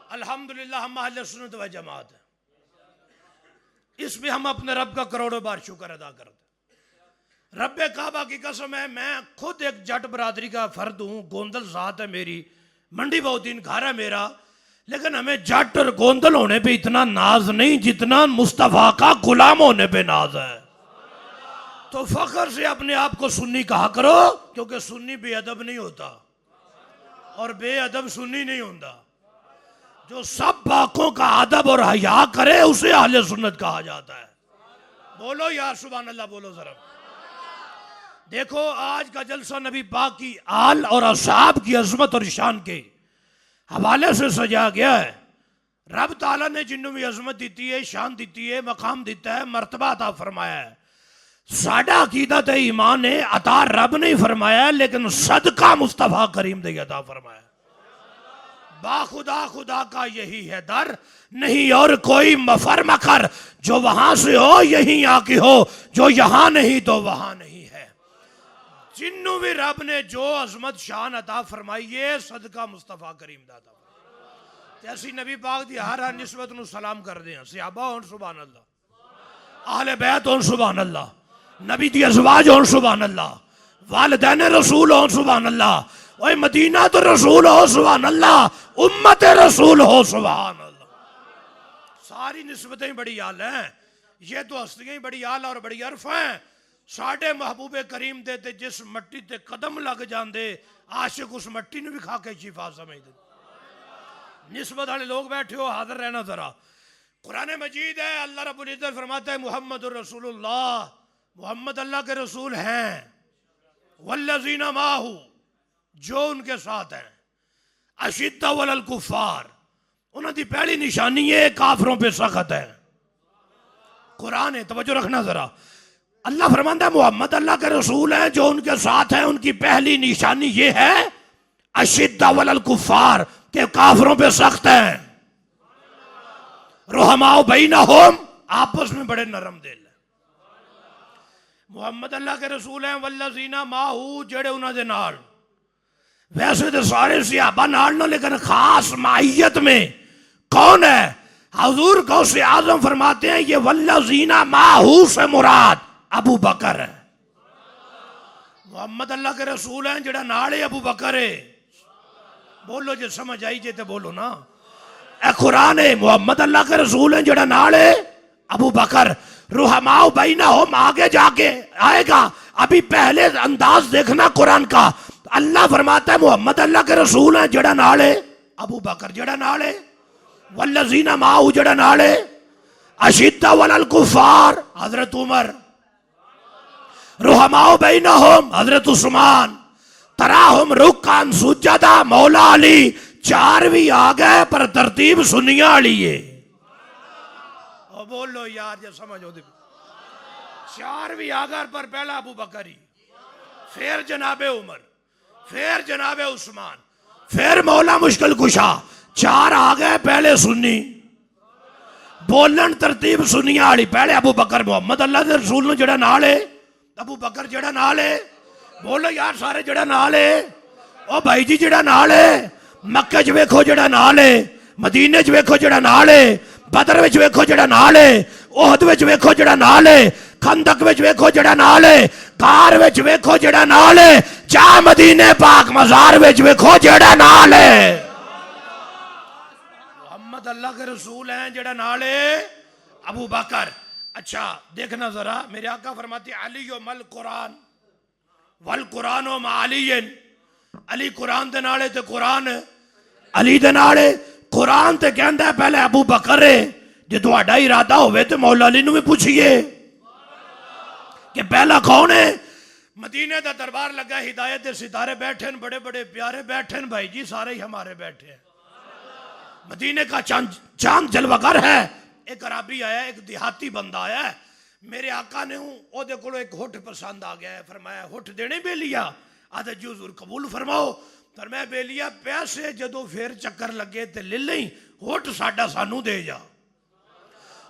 अल्हम्दुलिल्लाह हम अहले सुन्नत व जमात है, इसमें हम अपने रब का करोड़ों बार शुक्र अदा करते। रब्बे काबा की कसम है, मैं खुद एक जट बरादरी का फर्द हूँ, गोंदल ज़ात है मेरी, मंडी बहुद्दीन घर है मेरा, लेकिन हमें जट और गोंदल होने पे इतना नाज नहीं जितना मुस्तफ़ा का गुलाम होने पे नाज है। तो फख्र से अपने आप को सुन्नी कहा करो, क्योंकि सुन्नी बेअदब नहीं होता और बेअदब सुन्नी नहीं होता। जो सब बाकों का अदब और हया करे उसे अहले सुन्नत कहा जाता है। बोलो यार सुभान अल्लाह, बोलो जरा। देखो आज का जलसा नबी पाक की आल और असहाब की अजमत और शान के हवाले से सजा गया है। रब ताला ने जिन्हों भी अजमत दी है, शान दी है, मकाम दिता है, मर्तबा अता फरमाया है। साडा अकीदत है, ईमान है, अता रब नहीं फरमाया लेकिन सदका मुस्तफा करीम ने अता फरमाया। बाखुदा खुदा का यही है दर, नहीं और कोई मफर मकर, जो वहां से हो यहीं आके हो, जो यहां नहीं तो वहां नहीं है। जिन्नू भी रब ने जो अजमत शान अता फरमाई है सदका मुस्तफा करीम दाता। जैसी नबी पाक दी हर हर निस्बत नु सलाम कर दे, सहाबा होन सुभान अल्लाह, अहले बैत होन सुभान अल्लाह, नबी दी अज़वाज होन सुभान अल्लाह, वालिदैन रसूल होन सुभान अल्लाह, ओए मदीना तो रसूल हो सुभान अल्लाह, उम्मत रसूल हो सुभान अल्लाह। सारी निस्बतें बड़ी आल हैं, ये तो हस्तियां ही बड़ी आल और बड़ी अरफ हैं। साढ़े महबूबे करीम दे ते जिस मट्टी ते कदम लग जाते आशिक उस मट्टी ने भी खा के शिफा समझते। निस्बत वाले लोग बैठे हो, हाजिर रहना जरा। कुरान मजीद है, अल्लाह रब्बुल इज्जत फरमाता है मुहम्मदुर रसूलुल्लाह, मोहम्मद अल्लाह के रसूल हैं, वल्लज़ीना माहू, जो उनके साथ हैं, अशिद्दा वलल कुफ़ार, उन्होंने पहली निशानी है काफरों पे सख्त है। कुरान है, तवज्जो रखना जरा। अल्लाह फरमाता है मोहम्मद अल्लाह के रसूल हैं, जो उनके साथ हैं उनकी पहली निशानी ये है अशिद्दा वलल कुफ़ार, के काफरों पे सख्त हैं। रुहमाओ बैनहुम, आपस में बड़े नरम दिल है। मोहम्मद अल्लाह के रसूल हैं, वल्लज़ीना माहू, जेड़े उन्होंने नाल, वैसे तो सारे सहाबा नाल ना, लेकिन खास माहियत में कौन है? हुजूर गौसे आजम फरमाते हैं ये वल्लज़ीना माहू से मुराद अबू बकर है। मोहम्मद अल्लाह के रसूल हैं, जेड़ा नाल है अबू बकर है। बोलो जे समझ आई जे तो बोलो ना। ए कुरान है, मोहम्मद अल्लाह के रसूल हैं, जेड़ा नाल है अबू बकर। रुहमाओ बैनहुम आगे जाके आएगा, अभी पहले अंदाज देखना कुरान का। अल्लाह फरमाता है मोहम्मद अल्लाह के रसूल हैं, जेड़ा नाल है अबू बकर, जेड़ा नाल है वल्लज़ीना माहू, जेड़ा नाल है अशिद्दा वलल कुफ़ार, हजरत उमर। रुहमाओ बैनहुम, हजरत उस्मान। तराहुम रुक्कान सुजदा, मौला अली। चार भी आ गए पर तरतीब सुनिया वाली है। बोलो यार जो समझ हो, चार भी आ गए पर पहला अबू बकरी, फिर जनाबे उमर, फिर जनाबे उस्मान, फिर मौला मुश्किल कुशा। चार आ गए पहले सुन्नी, बोलन तरतीब सुनिया वाली। पहले अबू बकर, मोहम्मद अल्लाह के रसूल ने जेड़ा नाल है अबू बकर, जेड़ा नाल है। बोलो यार सारे, जेड़ा नाल है ओ भाई जी, जेड़ा नाल है मक्के च वेखो जेड़ा नाल है, मदीने च वेखो जेड़ा नाल है, बदर विच वेखो जेड़ा नाल है, ओहद विच वेखो जेड़ा नाल है, खंदक विच वेखो जेड़ा नाल है, कार विच वेखो जेड़ा नाल है, जा मदीने पाक मजार विच वेखो जेड़ा नाल है। मोहम्मद अल्लाह के रसूल हैं, जेड़ा नाल है अबू बकर। अच्छा देखना जरा, मेरे आका फरमाते अली मल कुरान वल कुरान मा अलीन, अली कुरान दे नाल है ते कुरान अली दे नाल है। कुरान ते कहंदा है पहले अबू बकर है, जे तुहाडा इरादा होवे ते मौला अली नूं भी पूछिए कि पहला कौन है। मदीने का दरबार लगा, हिदायत के सितारे बैठे, बड़े बड़े प्यारे बैठे भाई जी, सारे ही हमारे बैठे हैं। मदीने का चांद जलवागर है। एक अराबी आया, एक देहाती बंदा आया, मेरे आका ने ओदे कोलो एक हुट पसंद आ गया है। फरमाया हुट देने बेलिया, आदे जी हुजूर कबूल फरमाओ। फरमाया बेलिया पैसे जदों फिर चक्कर लगे ते ले लई, हुट साडा सानू दे जा।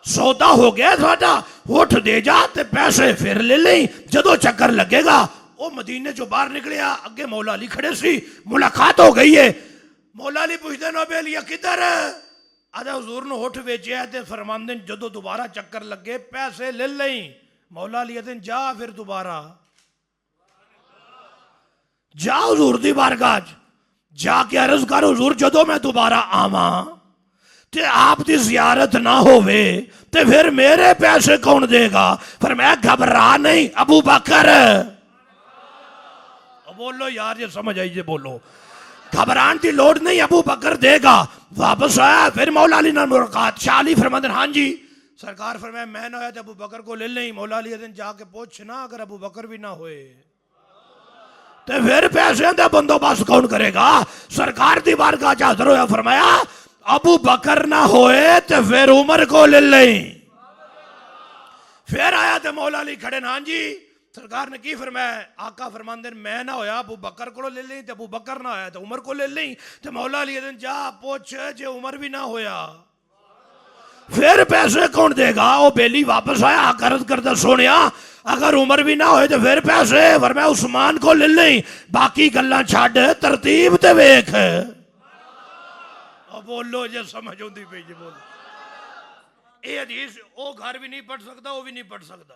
सौदा हो गया साडा, हुट दे जा ते पैसे फिर ले लई, जदों चक्कर लगेगा। वो मदीने चो बाहर निकलिया, अगे मौला अली खड़े सी, मुलाकात हो गई है। मौला अली पूछते नो बेलिया किधर है? आदा हजूर ने होठ वेचिया तो फरमांदे जो दोबारा चक्कर लगे पैसे ले लई। मौला अली दिन जा फिर दोबारा जा हजूर दी बारगाह जाके अर्ज कर हजूर जदों मैं दोबारा आवा ते आप दी जियारत ना होवे ते फिर मेरे पैसे कौन देगा। पर मैं घबरा नहीं अबू बकर। बोलो यार ये समझ आई जे बोलो घबरान की लोड़ नहीं अबू बकर देगा। वापस आया फिर मौला अली ने मुलाकात। शाह अली फरमाते हाँ जी सरकार फरमाया मैं ना आया तो अबू बकर को ले नहीं। मौला अली दिन जाके पूछ ना अगर अबू बकर भी ना होए तो फिर पैसे का बंदोबस्त कौन करेगा। सरकार की बारगाह च हाजिर होया फरमाया अबू बकर ना होए तो फिर उमर को ले लें। फिर आया तो मौला अली खड़े हाँ जी सरकार ने की फरमाया। आका फरमांदे मैं ना होया अबू बकर को ले लें तो अबू बकर ना आया तो उमर को ले लें। तो मौला अली दिन जा पूछ जे उमर भी ना होया फिर पैसे कौन देगा। वो बेली वापस आया आकरत करता सोनिया अगर उमर भी ना होए तो फिर पैसे फरमाया उस्मान को ले लें बाकी गल्लां छड्ड तरतीब ते वेख। बोलो जे समझ आउंदी पई जे बोलो ये हदीस वो घर भी नहीं पढ़ सकता वो भी नहीं पढ़ सकता।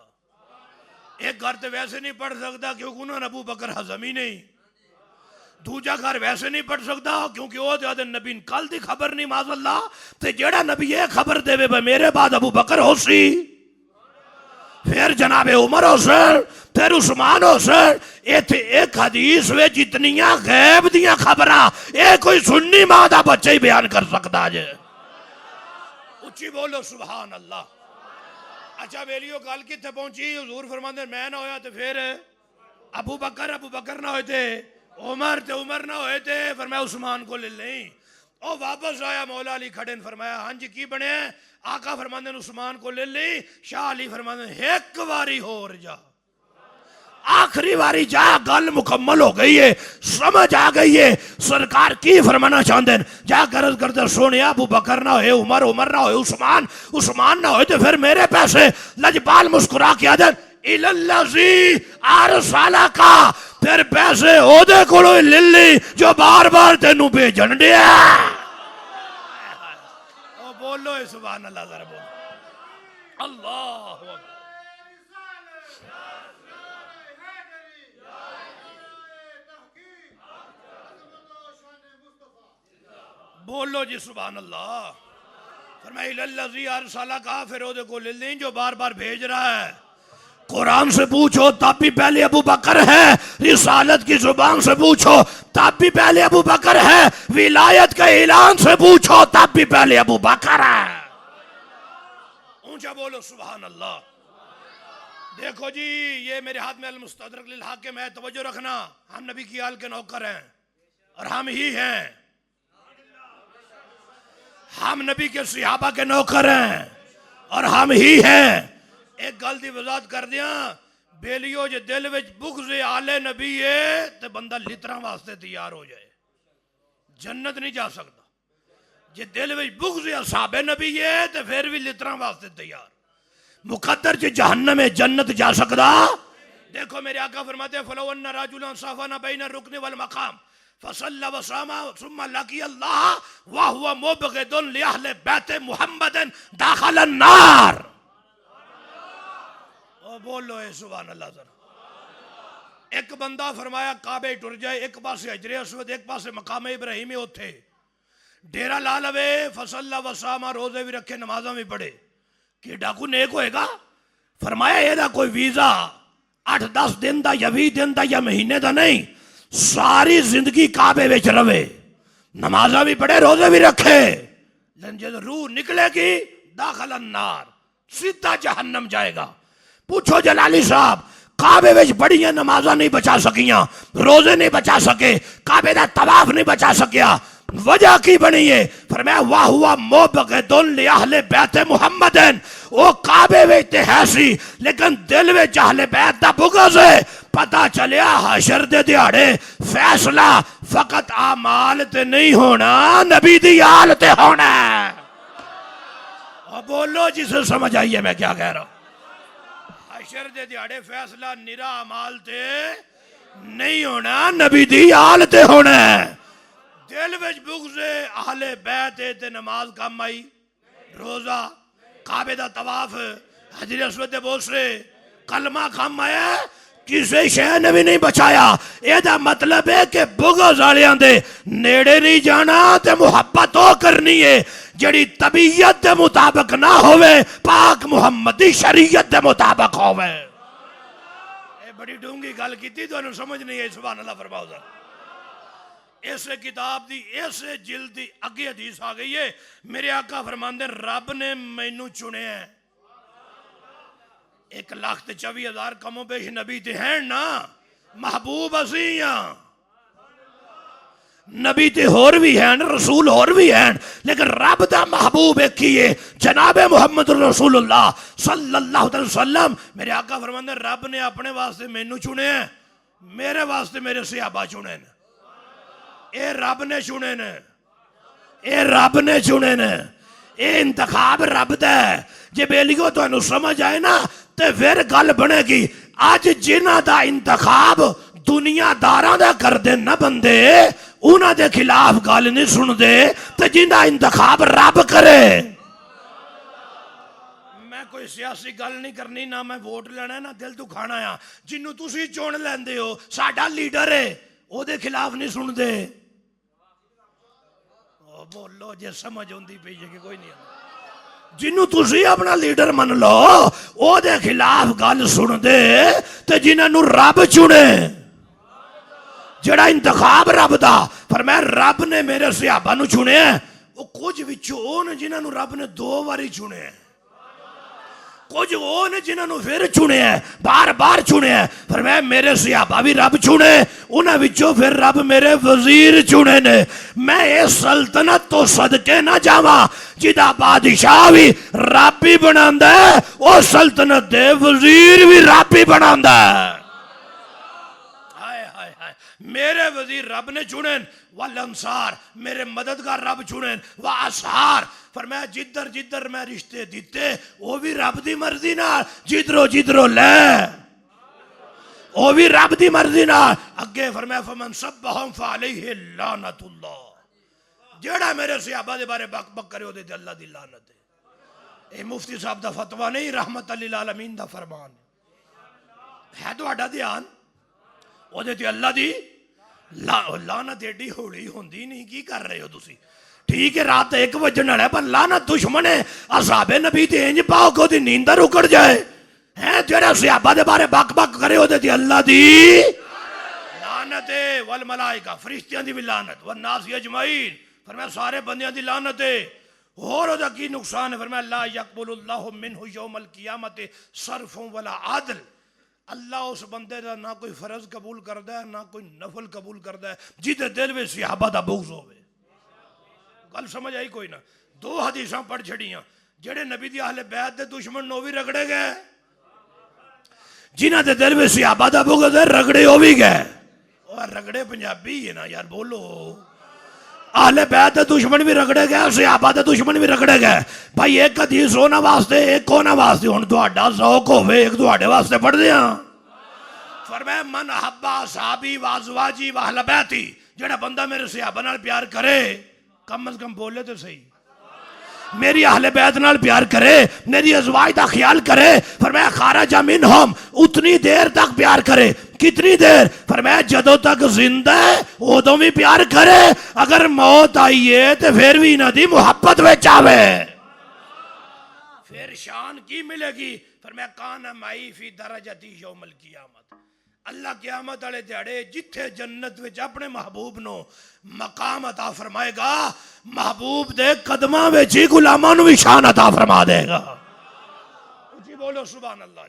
एक घर तो वैसे नहीं पढ़ सकता क्योंकि उन्होंने अबू बकर हजम ही नहीं। दूजा घर वैसे नहीं पढ़ सकता क्योंकि वो ज्यादा नबी कल की खबर नहीं माज़अल्लाह ते जेड़ा नबी ये खबर देवे भाई मेरे बाद अबू बकर हो सी फिर जनाबे उमर हो सर फिर उस्मान हो सर। इत्थे एक हदीस में जितनियां गैब दियां खबरां ये कोई सुन्नी मां दा बच्चा ही बयान कर सकता जे। उच्ची बोलो सुभान अल्लाह। अच्छा बेलियो गल किथे पहुंची हुजूर फरमांदे मैं ना होया तो फिर अबू बकर ना होए थे उमर ना होए थे फरमाया उस्मान को ले लें। ओ वापस आया मौला अली खड़े ने फरमाया हाँ जी की बने। आका फरमांदे उस्मान को ले लें। शाह अली फरमांदे एक बारी होर जा आखिरी बारी जा गल मुकम्मल हो गई है समझ आ गई है सरकार की फरमाना चाहते हैं। जा गर्ज करते सोने अबू बकर ना होए उमर ना होए उस्मान ना होए तो फिर मेरे पैसे। लजपाल मुस्कुरा के आदन इलल्लज़ी अरसला का फिर पैसे ओदे कोलों ले ली जो बार बार तेनू भेजन दिया। बोलो सुभान अल्लाह जरा बोलो अल्लाह बोलो जी सुभान अल्लाह। फरमाया इलल्लज़ी अरसला का फिर ओदे को ले लें जो बार बार भेज रहा है। कुरान से पूछो तब भी पहले अबू बकर है। रिसालत की जुबान से पूछो तब भी पहले अबू बकर है। विलायत के ऐलान से पूछो तब भी पहले अबू बकर है। ऊंचा बोलो सुभान अल्लाह। देखो जी ये मेरे हाथ में अल मुस्तदरक लिल हाकिम है तवज्जो रखना। हम नबी की आल के नौकर हैं और हम ही हैं। हम नबी के सहाबा के नौकर हैं और हम ही हैं। एक गल की वजाहत कर दिया बेलियो जे दिल विच बुग़्ज़ आले नबी है तो बंदा लितरा वास्ते तैयार हो जाए जन्नत नहीं जा सकता। जे दिल विच बुग़्ज़ असहाबे नबी है तो फिर भी लितरा वास्ते तैयार। मुकद्दर जे जहन्नम में जन्नत जा सकता। देखो मेरे आका फरमाते हैं फलो अन्ना रजुलन सफ़ना बैन रुकन वल मकाम फसल्ला वसामा सुम्मा लकी अल्लाह व हुवा मुबग़िदुन लि अहले बैत मुहम्मदिन दाखिल अन्नार। बोलो सुभान अल्लाह जरा। एक बंदा फरमाया काबे टुर जाए एक पासे हजरे अस्वद एक पासे मकाम इब्राहिम उथे डेरा ला लवे फसल्ला वसामा रोजे भी रखे नमाजा भी पढ़े कि डाकू नेक होएगा। फरमाया एदा कोई वीजा 8-10 दिन का या 20 दिन का या महीने का नहीं सारी जिंदगी काबे विच रवे नमाजा भी पढ़े रोजे भी रखे लेकिन जब रूह निकलेगी दाखिल अन्नार सीधा जहन्नम जाएगा। पूछो जलाली साहब काबे विच बड़ियां नमाजा नहीं बचा सकियां रोजे नहीं बचा सके काबे दा तवाफ नहीं बचा सकिया वजह की बनी है। फरमाया वाह हुआ मुबग़िदुन लि अहले बैत मुहम्मदिन वो काबे विच ते है सी लेकिन दिल विच अहले बैत दा बुग़्ज़ है। पता चलिया हशर दे दिहाड़े फैसला फकत आमाल ते नहीं होना नबी दी आल ते होना। और बोलो जिसे समझ आई है मैं क्या कह रहा हूं। हशर दे दिहाड़े फैसला निरा अमाल ते नहीं होना नबी दी आल ते होना। दिल विच बुग़्ज़े आहले बैत है ते नमाज कम आई, रोजा, काबे दा तवाफ, हजर अस्वद दे बोसरे, कलमा कम आया, किसी शय ने भी नहीं बचाया। एदा मतलब है कि बुग़्ज़ वालियां दे नेड़े नहीं जाना ते मुहब्बत ओ करनी है जड़ी तबीयत दे मुताबिक ना होवे, पाक मुहम्मदी शरीयत दे मुताबिक होवे। ए बड़ी डूंगी गल कीती, तुहानू समझ नहीं आई। सुभान अल्लाह फरमाओ जरा। इस किताब दी इस जिल्द दी अगे हदीस आ गई है, मेरे आका फरमांदे रब ने मैनू चुनिया। 1,24,000 कमो पेश नबी ते हैं ना, महबूब असी हां। नबी ते होर भी हैं, रसूल होर भी हैं, लेकिन रब दा महबूब एक ही है, जनाबे मुहम्मद रसूलुल्लाह सल्लल्लाहु अलैहि वसल्लम। मेरे आका फरमांदे रब ने अपने वास्ते मैनू चुनिया, मेरे वास्ते मेरे सहाबा चुने ने। ए रब ने चुने ने, ए रब ने चुने ने, ए इंतखाब रब दा है। जे बेलियो तुहानू समझ आए ना ते फिर गल बनेगी। अज जिन्हां दा इंतखाब दुनियादारां दा करदे ना बंदे, उन्हां दे खिलाफ गल नहीं सुनदे, ते जिन्हां इंतखाब रब करे। मैं कोई सियासी गल नहीं करनी, ना मैं वोट लेना ना दिल दुखाना आ। जिन्नू तुसी चुन लैंदे हो साडा लीडर है, ओदे खिलाफ नहीं सुनदे। बोलो जे समझ आउंदी पई है कि कोई नहीं। जिन्नू तुसी अपना लीडर मन लो, ओदे खिलाफ गल सुनदे, ते जिन्हां रब चुने, जेड़ा इंतखाब रब दा। फरमाया रब ने मेरे सहाबा नू चुनिया। वो कुछ विचों ओ ने जिन्हां नू रब ने 2 बारी चुनिया, कुछ वो ने जिन्होंने फिर चुने, बार बार चुने। फरमाया मेरे सहाबा भी रब चुने, उन्हां विचों फिर रब मेरे वजीर चुने ने। मैं इस सल्तनत तो सदके ना जावा जिदा बादशाह भी रब ही बनांदा है, वो सल्तनत दे वजीर भी रब ही बनांदा है। हाय हाय हाय, मेरे वजीर रब ने चुने, वल अंसार मेरे मददगार रब चुने, व असहार फरमाया जिधर जिधर मैं रिश्ते दिते वो भी रब दी मर्जी नाल, जिधरों जिधरों ले वो भी रब दी मर्जी नाल। अगे फरमाया फमन सब्बहुम फअलैहि लानतुल्लाह, जेड़ा मेरे सहाबा दे बारे बक बक करे ओदे ते अल्लाह दी लानत है। ए मुफ्ती साहब दा फतवा नहीं, रहमत लिल आलमीन दा फरमान है। तुहाडा ध्यान ओदे ते अल्लाह दी लानत एडी हौली होंदी नहीं। की कर रहे हो तुसी? ठीक है रात 1 बजन वाला, पर लानत दुश्मन है। असहाबे नबी ते इंज पाओ कि ओदी नींदर उकड़ जाए। है जेड़ा सहाबा दे बारे बक बक करे ओदे ते अल्लाह दी लानत है। वल मलाइका फरिश्तियां दी भी लानत, व नास अजमाइन फरमाया सारे बंदियां दी लानत है। और ओदा की नुकसान है? फरमाया ला यकबुलुल्लाहु मिनहु यौमल क़ियामत सरफुन वला अदल। अल्लाह उस बंदे का ना कोई फर्ज कबूल करता है ना कोई नफल कबूल करता है जिदे दिल में सहाबा दा बुग़्ज़ होवे। गल समझ आई कोई ना? 2 हदीसां पढ़ छड़ियां, जेड़े नबी दी अहले बैत दे दुश्मन नो भी रगड़े गए, जिन्हां दे दिल में सहाबा दा बुग़्ज़ है रगड़े हो भी गए। और रगड़े पंजाबी है ना यार, बोलो। अहले बैत दे दुश्मन भी रगड़े गए, सहाबा दे दुश्मन भी रगड़े गए। भाई एक हदीस होना वास्ते, एक होना वास्ते। हुण तुहाडा ज़ौक होवे, एक तुहाडे वास्ते पढ़ दियां। फरमाया मन हब्बा साहबी वाजवाजी व अहले बैती, जेड़ा बंदा मेरे सहाबा नाल प्यार करे, कम अज कम बोले तो सही, मेरी अहले बैत नाल प्यार करे, मेरी अज़वाज दा ख्याल करे। फरमाया खारजा मिनहुम, उतनी देर तक प्यार करे। कितनी देर? फरमाया जदों तक जिंदा है उदों भी प्यार करे, अगर मौत आई है तो फिर भी इन्हां दी मुहब्बत विच आवे। फिर शान की मिलेगी? फरमाया काना माई फी दरजती यौमल क़ियामत, अल्लाह क़यामत वाले दिहाड़े जिथे जन्नत विच अपने महबूब नो मकाम अता फरमाएगा, महबूब दे कदमां विच ही गुलामां नूं भी शान अता फरमा देगा। उची बोलो सुभान अल्लाह।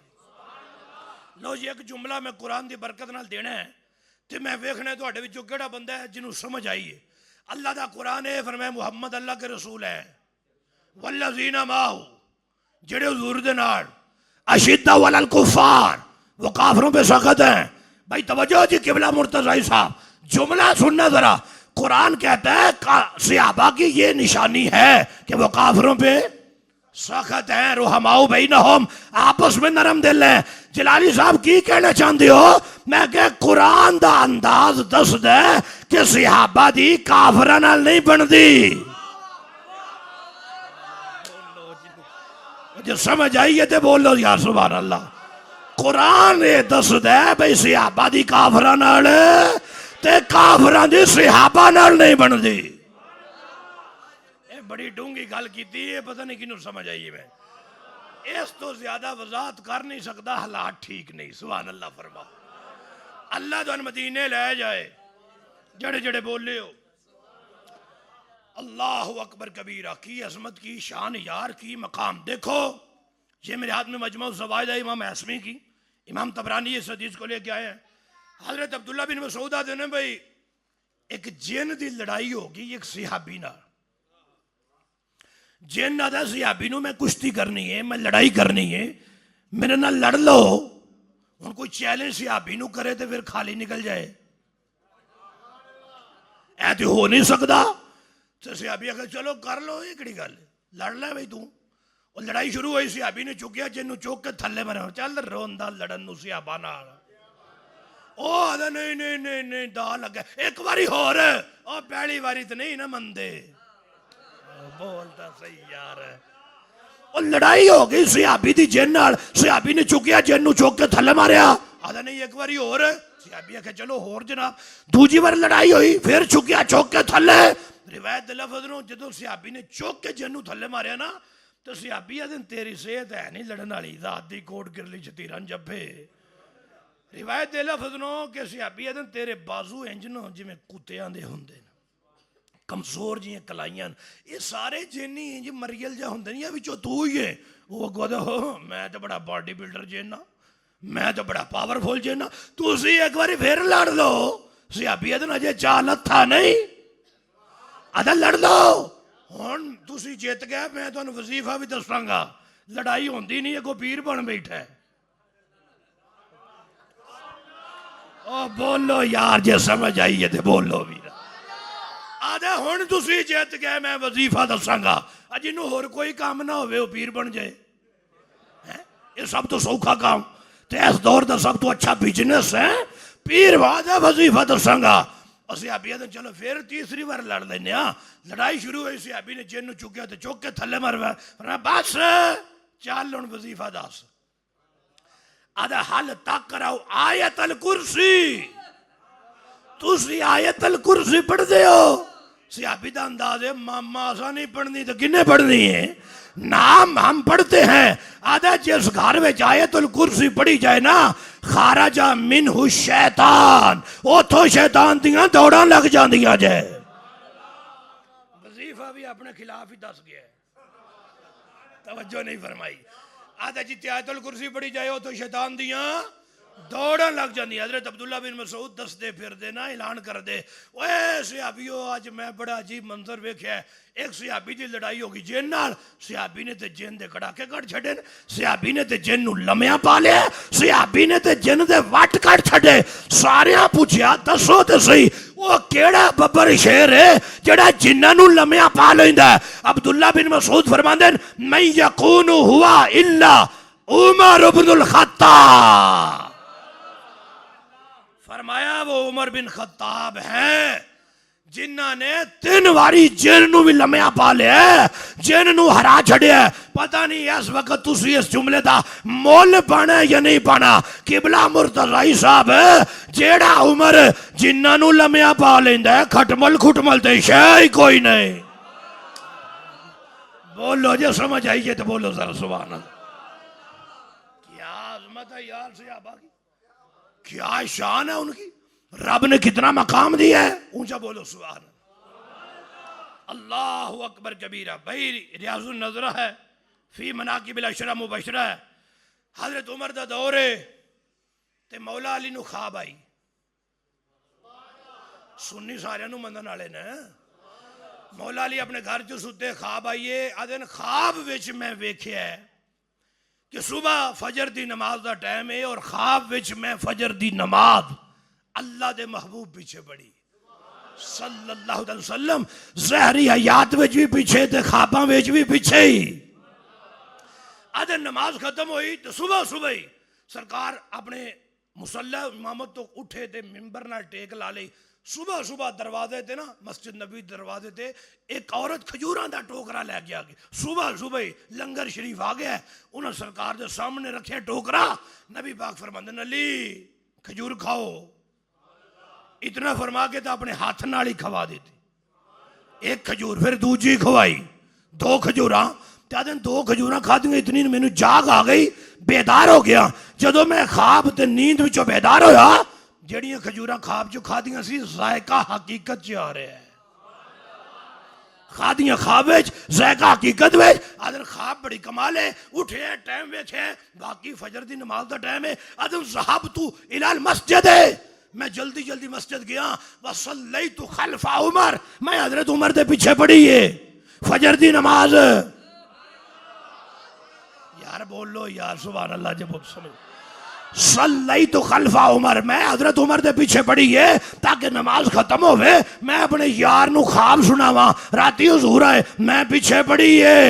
लो जी एक जुमला मैं कुरान दी बरकत नाल देना है, ते मैं वेखना तुहाडे विचों किहड़ा बंदा है जिन्हों समझ आई है। अल्लाह दा कुरान है, फरमाया मुहम्मद अल्लाह के रसूल है। वल्लज़ीना माहू, जेड़े हुजूर दे नाल अशिद्दा वलल कुफ़ार, वो काफरों पे सख्त है। भाई तवज्जो जी, किबला मुर्तज़ाई साहब जुमला सुनना जरा। कुरान कहता है सहाबा की ये निशानी है कि वो काफरों पे सख्त हैं, रुहमाओ बैनहुम, आपस में नरम दिल है। जलाली साहब की कहना चाहते हो? मैं कह कुरान दा अंदाज दस दे कि सहाबा दी काफरां नाल नहीं बनदी। जो समझ आई है तो बोलो यार सुभान अल्लाह। कुरान ये दस दे भाई सहाबा दी काफरां नाल ते काफरां दी सहाबा नाल नहीं बनदी। बड़ी डूंगी गल की है, पता नहीं किन्नू समझ आई। मैं इस तो ज्यादा वजाहत कर नहीं सकता, हालात ठीक नहीं। सुभान अल्लाह फरमा। अल्लाह तो मदीने ले जाए जड़े जड़े बोले हो। अल्लाह अकबर कबीरा, की अजमत की शान यार, की मकाम। देखो ये मेरे हाथ में मजमू ज़वाइद है इमाम हैसमी की, इमाम तबरानी इस हदीस को लेके आए हैं। हजरत अब्दुल्ला बिन मसूद आते ने भाई एक जिन की लड़ाई होगी एक सहाबी नाल। जिन आदा सहाबी नूं मैं कुश्ती करनी है, मैं लड़ाई करनी है, मेरे नाल लड़ लो। हुण कोई चैलेंज सहाबी नूं करे तो फिर खाली निकल जाए, ऐ तो हो नहीं सकता। तो सहाबी आखे चलो कर लो, ये केड़ी गल, लड़ ले भाई तू। और लड़ाई शुरू हुई, सहाबी ने चुकिया जिन्नू चुक के थल्ले मारे, चल रोंदा लड़न नूं सहाबा नाल। ओ आदा नहीं नहीं नहीं नहीं दा लगे, एक बारी होर, ओ पहली बारी तो नहीं ना मनदे। बोलता सही यार। और लड़ाई हो गई सहाबी दी जिन नाल, सहाबी ने चुकिया जिन नूं चुक के थल्ले मारिया। आदा नहीं एक बारी होर, सहाबी आखे चलो होर जनाब। दूजी बार लड़ाई हुई, फिर चुकिया चुक के थल्ले। रिवायत दे लफ्ज़ नूं जदों सहाबी ने चुक के जिन नूं थल्ले मारिया ना, तो सहाबी आदे तेरी सेहत है नहीं लड़न वाली, रात दी कोट गिरली छतीरन जब्बे। रिवायत दे लफ्ज़ नूं कि सहाबी आदे तेरे बाजू इंज न जिवें कुत्तियां दे हुंदे, कमजोर जी कलाइयां। ये सारे जिन्नी इंज मरियल जा होंगे नहीं, विचों तू ही है। वो अगो हो मैं तो बड़ा बॉडी बिल्डर जिन्ना, मैं तो बड़ा पावरफुल जिन्ना। तुसी एक बार फिर लड़ लो। सहाबी आदन अजे चाल हथा नहीं, आदा लड़ लो। हुण तुसी जित गए, मैं तुहानू वजीफा भी दसांगा। लड़ाई होंदी नहीं, अगो पीर बन बैठा है। ओ बोलो यार, जे समझ आई है तो बोलो भी। आदे हुण तुसी जित गए, मैं वजीफा दसांगा। जिन्हों होर कोई काम ना होवे वो पीर बन जाए, ये सब तो सौखा काम। तो इस दौर का सब तो अच्छा बिजनेस है पीर बाद वजीफा दसांगा। सहाबी आदे चलो फिर तीसरी बार लड़ लेने। लड़ाई शुरू हुई, सहाबी ने जिन नूं चुकिया तो चुक के थल्ले मारवा। बस चल हुण वजीफा दस। आदा हल तक कराओ आयतल कुर्सी। तुसी आयतल कुर्सी पढ़ते हो? सहाबी का अंदाज है मामा असा नहीं पढ़नी तो किन्ने पढ़नी है? नाम हम पढ़ते हैं। आधा जिस घर में आयतुल कुर्सी पढ़ी जाए ना, खाराजा मिनहु शैतान, उथों शैतान दियां दौड़ां लग जांदियां जे। वजीफा भी अपने खिलाफ ही दस गया, तवज्जो नहीं फरमाई। आधा जिते आयतुल कुर्सी पढ़ी जाए उथों शैतान दियां दौड़न लग जाती। हजरत अब्दुल्ला बिन मसूद दसते फिरदे ना, ऐलान कर दे, ओए सहाबियो आज मैं बड़ा अजीब मंजर वेख्या। एक सहाबी की लड़ाई होगी जिन नाल, सहाबी ने ते जिन दे कड़ाके कट छड़े, सहाबी ने ते जिन नूं लम्या पा लिया, सहाबी ने ते जिन दे वट कट छड़े। सारियां पूछया दसो ते सही वो केड़ा बब्बर शेर है जेड़ा जिन्नां नूं लम्या पा लैंदा है? अब्दुल्ला बिन मसूद फरमांदे मैं यकूनु हुआ इल्ला उमर इब्नुल खत्ताब। फरमाया वो उमर बिन खत्ताब है जिन्ना ने 3 बारी जिन नूं भी लम्या पा लिया, जिन नूं हरा छड़िया। पता नहीं इस वक्त तुसी इस जुमले दा मोल पाना या नहीं पाना। किबला मुर्तज़ाई साहब जेड़ा उमर जिन्ना नूं लम्या पा लेंदा है, खटमल खुटमल ते शै कोई नहीं। बोलो जो समझ आई है तो बोलो जरा सुभान अल्लाह। क्या अज़मत है यार सहाबा की, क्या शान है उनकी, रब ने कितना मकाम दिया है। ऊंचा बोलो सुभान अल्लाह अकबर कबीरा। भाई रियाजुन नजरा है फी मनाकिबिल अशरा मुबशरा है। हजरत उमर दा दौर है ते मौला अली नूं ख्वाब आई। सुन्नी सारियां नूं मनन वाले ने। मौला अली अपने घर च सुते, ख्वाब आइए आदन ख्वाब विच मैं वेख्या है कि सुबह फजर दी नमाज का टाइम है और ख्वाब विच मैं फजर दी नमाज अल्लाह दे महबूब पीछे बड़ी सल्लल्लाहु अलैहि वसल्लम। ज़हरी हयात विच भी पीछे ते ख्वाबां विच भी पीछे ही। आधे नमाज खत्म हुई तो सुबह सुबह ही सरकार अपने मुसल्ला इमामत तो उठे थे मिंबर ना टेक ला ली। सुबह सुबह दरवाजे ते ना मस्जिद नबी दरवाजे ते एक औरत खजूरां दा टोकरा लै गया। सुबह सुबह ही लंगर शरीफ आ गया, उन्हें सरकार के सामने रखे टोकरा। नबी पाक फरमांदे अली खजूर खाओ। इतना फरमा के तो अपने हाथ नाल ही खवा दी थी। एक खजूर फिर दूजी खवाई, दो खजूरां दिन दो खजूरां खादियां इतनी मैनू जाग आ गई, बेदार हो गया। जदों मैं ख्वाब ते नींद विचों बेदार होया, जड़ियां खजूरां ख्वाब चो खादियां सी जायका हकीकत च आ रहा है। खादियां ख्वाब विच जायका हकीकत विच। आदन ख्वाब बड़ी कमाल है, उठे टाइम विच है बाकी फजर दी नमाज दा टाइम है। आदन ज़हब तू इलाल मस्जिद है, मैं जल्दी जल्दी मस्जिद गया। वसल्लैतु खल्फा उमर, मैं हजरत उमर दे पीछे पड़ी है फजर दी नमाज। यार बोलो यार सुभान अल्लाह। जब समझ सल्लैतु खल्फा उमर, मैं हजरत उमर दे पीछे पड़ी है ताकि नमाज खत्म होवे मैं अपने यार नू ख्वाब सुनावा। राती हुजूर आए, मैं पीछे पड़ी है।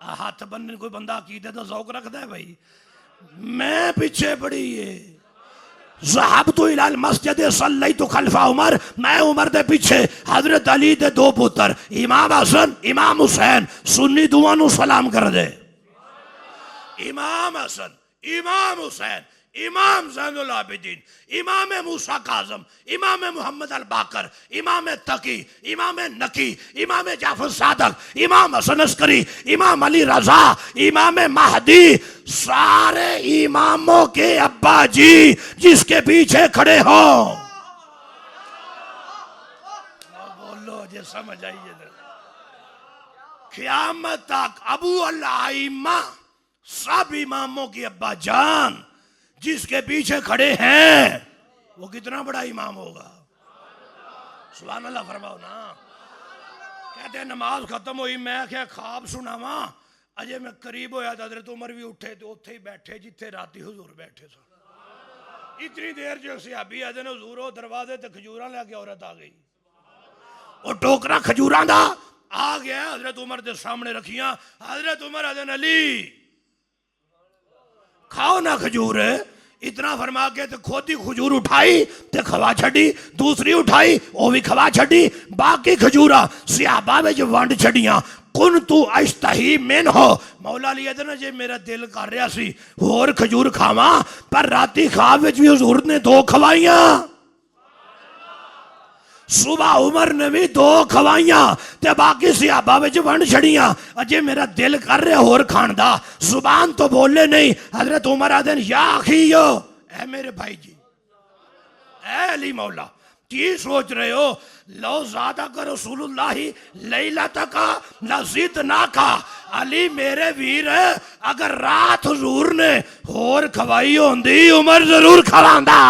हाथ बनने कोई बंदा अकीदे दा ज़ौक रखता है भाई। मैं पीछे पड़ी है। ज़हबतु इलल मस्जिद सल्लैतु खल्फा उमर, मैं उमर दे पीछे। हजरत अली दे दो पुत्र इमाम हसन इमाम हुसैन सुन्नी दुआ नू सलाम कर दे। इमाम हसन इमाम हुसैन इमाम ज़ैनुल आबिदीन इमाम मूसा काज़म इमाम मोहम्मद अल बाकर इमाम तकी इमाम नकी इमाम जाफर सादक इमाम हसन अस्करी इमाम अली रजा इमाम महदी, सारे इमामों के अब्बा जी जिसके पीछे खड़े हो। बोलो जे समझ आइए। क़यामत तक अबू अल आइम्मा सब इमामों की अब्बा जान जिसके पीछे खड़े हैं, वो कितना बड़ा इमाम होगा। सुभान अल्लाह फरमाओ ना। कहते हैं नमाज खत्म हुई, मैं क्या ख्वाब सुनावा। अजय मैं करीब होया तो हजरत उमर भी उठे तो उत्थे ही बैठे जिथे राती हुजूर बैठे थे। इतनी देर जो सहाबी आदे ने हुजूर वो दरवाजे ते खजूरां लेके औरत आ गई। वो टोकरा खजूरां दा आ गया, हजरत उमर के सामने रखियां। हजरत उमर आदे अली खाओ ना खजूर। इतना फरमा के तो खुद ही खजूर उठाई ते खवा छड़ी, दूसरी उठाई वो भी खवा छड़ी, बाकी खजूरा सियाबा में जो वंड छड़ियां। कुन तू अश्तही मिन हो, मौला लिया ना जे मेरा दिल कर रहा सी होर खजूर खावा, पर राती ख्वाब विच भी हुजूर ने दो खवाइयां। सुबह उमर ने भी दो खवाइयां ते बाकी सियाबा विच वंड छड़ियां। अजे मेरा दिल कर रहा होर खान दा, जुबान तो बोले नहीं। हजरत उमर आदन या अखियो, ऐ मेरे भाई जी, ऐ अली मौला की सोच रहे हो। लो ज़्यादा का रसूलुल्लाही लैला तक लजीद ना का। अली मेरे वीर अगर रात हुजूर ने होर खवाई होंदी उमर जरूर खवांदा।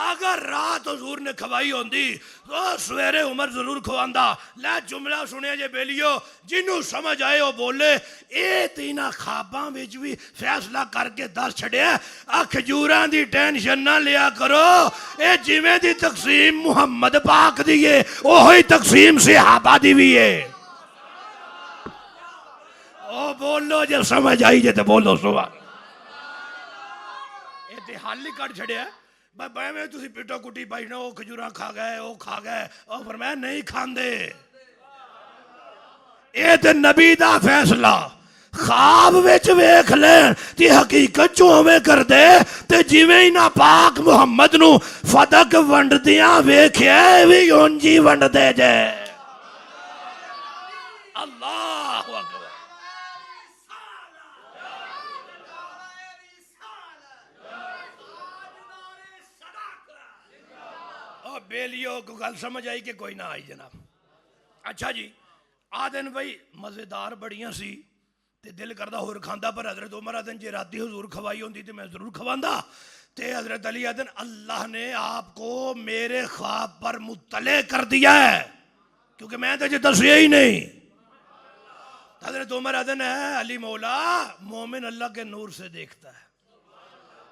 अगर रात हुजूर ने खवाई होंदी तो सवेरे उमर जरूर खवांदा। लै जुमला सुनिया जे बेलियो, जिन्हों समझ आए वो बोले। ये तीना ख्वाबां विच भी फैसला करके दस छड़िया आ खजूरां दी टेंशन ना लिया करो। ये जिवें दी तकसीम मुहम्मद पाक दी है ओही तकसीम सहाबा दी भी है। ओ बोलो जे समझ आई जे तो बोलो सुभान। ये ते हल ही कट छड़िया। मैं तुसी पिटो कुटी पाई ना, वो खजूरा खा गए वो खा गए, और फिर मैं नहीं खांदे। ये ते नबी दा फैसला ख्वाब विच वेख लें ते हकीकत चो उवें कर दे ते जिवें ही ना पाक मुहम्मद नू फदक वंडदियां वेखिया भी उंजी वंड दे जे। अल्लाहु अकबर। बेलियो को गल समझ आई कि कोई ना आई जनाब। अच्छा जी आ दिन भाई मजेदार बड़ियां सी ते दिल करदा होर खांदा, पर हजरत उमर आदन जे राती हुजूर खवाई होंदी तो मैं जरूर खवांदा। ते हजरत अली आदन अल्लाह ने आपको मेरे ख्वाब पर मुत्तले कर दिया है, क्योंकि मैं तो दसिया ही नहीं। हजरत उमर आदन है अली मौला मोमिन अल्लाह के नूर से देखता है।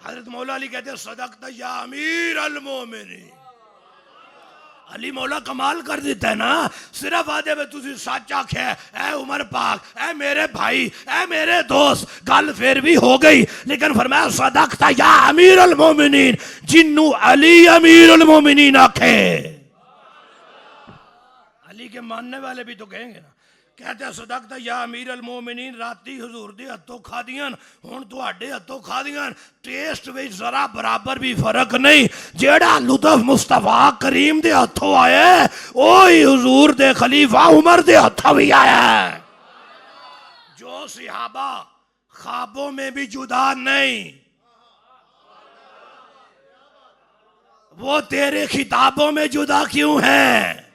हजरत मौला अली कहते हैं सदकता या अमीर अल मोमिनीन। अली मौला कमाल कर देता है ना, सिर्फ आदे में तुझे सच आखे ऐ उमर पाक, ऐ मेरे भाई, ऐ मेरे दोस्त, गल फिर भी हो गई। लेकिन फरमाया सदकता या अमीर अल मोमिनीन, जिन्नू अली अमीर अल मोमिनीन आखे। अली के मानने वाले भी तो कहेंगे ना, कहते हैं सदकता या अमीर अल मोमिनीन, राती हुजूर दे हत्थों खादियां हुण तुहाडे हत्थों खादियां, टेस्ट विच जरा बराबर भी फर्क नहीं। जेड़ा लुत्फ मुस्तफा करीम दे हत्थों आया ओही हुजूर दे खलीफा उमर दे हत्थों भी आया। जो सहाबा ख्वाबों में भी जुदा नहीं, वो तेरे खिताबों में जुदा क्यों है?